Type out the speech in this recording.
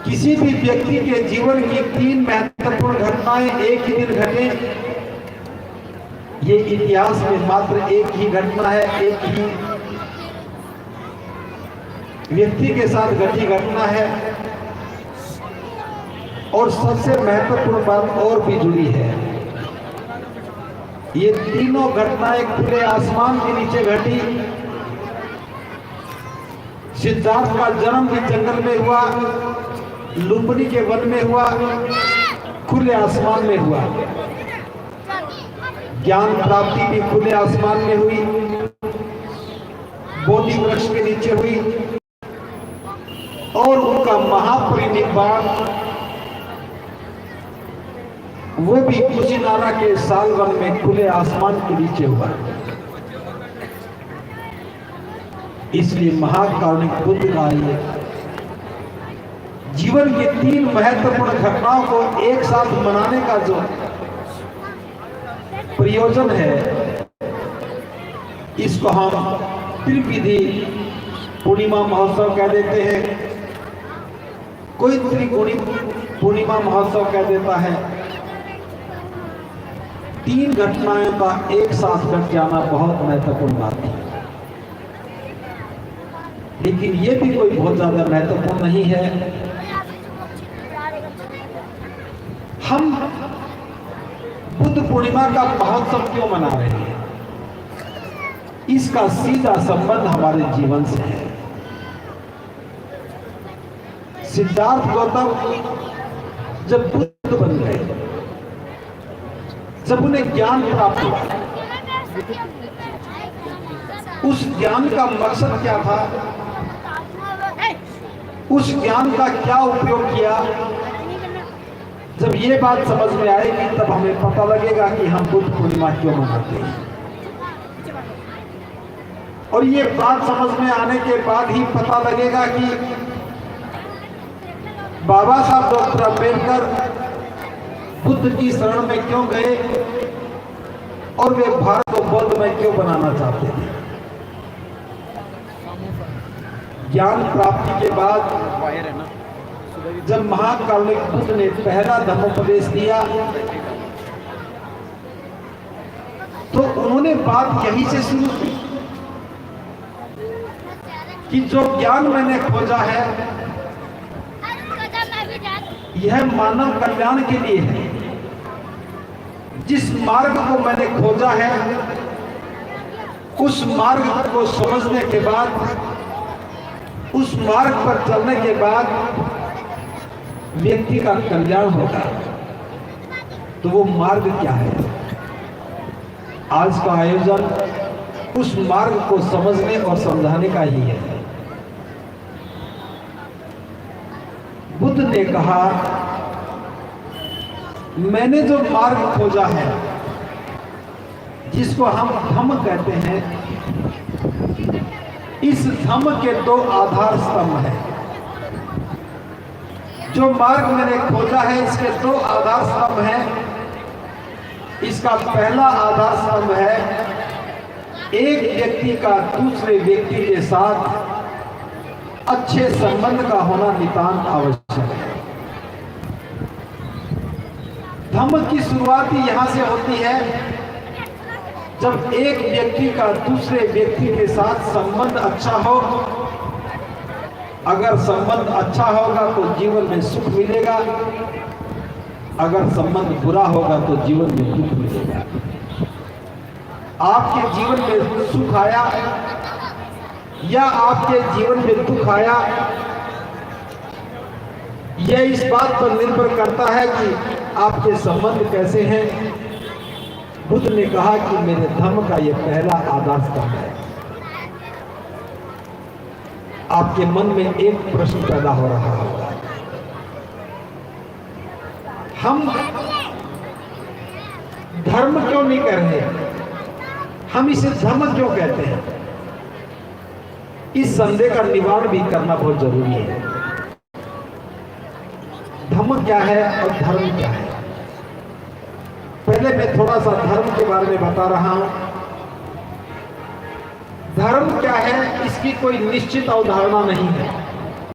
किसी भी व्यक्ति के जीवन की 3 महत्वपूर्ण घटनाएं एक ही दिन घटे, ये इतिहास में मात्र एक ही घटना है, एक ही व्यक्ति के साथ घटी घटना है। और सबसे महत्वपूर्ण बात और भी जुड़ी है, ये तीनों घटनाएं खुले आसमान के नीचे घटी। सिद्धार्थ का जन्म भी जंगल में हुआ, लुम्बिनी के वन में हुआ, खुले आसमान में हुआ। ज्ञान प्राप्ति भी खुले आसमान में हुई, बोधि वृक्ष के नीचे हुई। और उनका महापरिनिर्वाण वो भी कुशीनारा के सालवन में खुले आसमान के नीचे हुआ। इसलिए महाकारुणिक बुद्ध का ये जीवन की 3 महत्वपूर्ण घटनाओं को एक साथ मनाने का जो प्रयोजन है, इसको हम त्रिविधि पूर्णिमा महोत्सव कह देते हैं, कोई त्रिकोणी पूर्णिमा महोत्सव कह देता है। 3 घटनाएं का एक साथ घट जाना बहुत महत्वपूर्ण बात है, लेकिन ये भी कोई बहुत ज्यादा महत्वपूर्ण नहीं है। हम बुद्ध पूर्णिमा का महोत्सव क्यों मना रहे हैं? इसका सीधा संबंध हमारे जीवन से है। सिद्धार्थ गौतम जब बुद्ध बन गए, जब उन्हें ज्ञान प्राप्त हुआ, उस ज्ञान का मकसद क्या था, उस ज्ञान का क्या उपयोग किया, जब ये बात समझ में आएगी तब हमें पता लगेगा कि हम बुद्ध पूर्णिमा क्यों मनाते हैं। और ये बात समझ में आने के बाद ही पता लगेगा कि बाबा साहब डॉक्टर अम्बेडकर बुद्ध की शरण में क्यों गए और वे भारत को बौद्ध में क्यों बनाना चाहते थे। ज्ञान प्राप्ति के बाद जब महाकारुणिक बुद्ध ने पहला धर्मोपदेश दिया, तो उन्होंने बात यहीं से शुरू की कि जो ज्ञान मैंने खोजा है यह मानव कल्याण के लिए है। जिस मार्ग को मैंने खोजा है उस मार्ग को समझने के बाद, उस मार्ग पर चलने के बाद व्यक्ति का कल्याण होगा। तो वो मार्ग क्या है? आज का आयोजन उस मार्ग को समझने और समझाने का ही है। बुद्ध ने कहा, मैंने जो मार्ग खोजा है, जिसको हम धम्म कहते हैं, इस धम्म के 2 आधार स्तंभ हैं। जो मार्ग मैंने खोजा है इसके 2 आधार स्तंभ हैं। इसका पहला आधार स्तंभ है, एक व्यक्ति का दूसरे व्यक्ति के साथ अच्छे संबंध का होना नितांत आवश्यक है। धम्म की शुरुआत ही यहां से होती है, जब एक व्यक्ति का दूसरे व्यक्ति के साथ संबंध अच्छा हो। अगर संबंध अच्छा होगा तो जीवन में सुख मिलेगा, अगर संबंध बुरा होगा तो जीवन में दुख मिलेगा। आपके जीवन में सुख आया या आपके जीवन में दुख आया, यह इस बात पर निर्भर करता है कि आपके संबंध कैसे हैं। बुद्ध ने कहा कि मेरे धर्म का यह पहला आधार स्तंभ है। आपके मन में एक प्रश्न पैदा हो रहा होगा, हम धर्म क्यों नहीं कह रहे, हम इसे धर्म क्यों कहते हैं? इस संदेह का निवारण भी करना बहुत जरूरी है। धर्म क्या है और धर्म क्या है? पहले मैं थोड़ा सा धर्म के बारे में बता रहा हूं। धर्म क्या है इसकी कोई निश्चित अवधारणा नहीं है।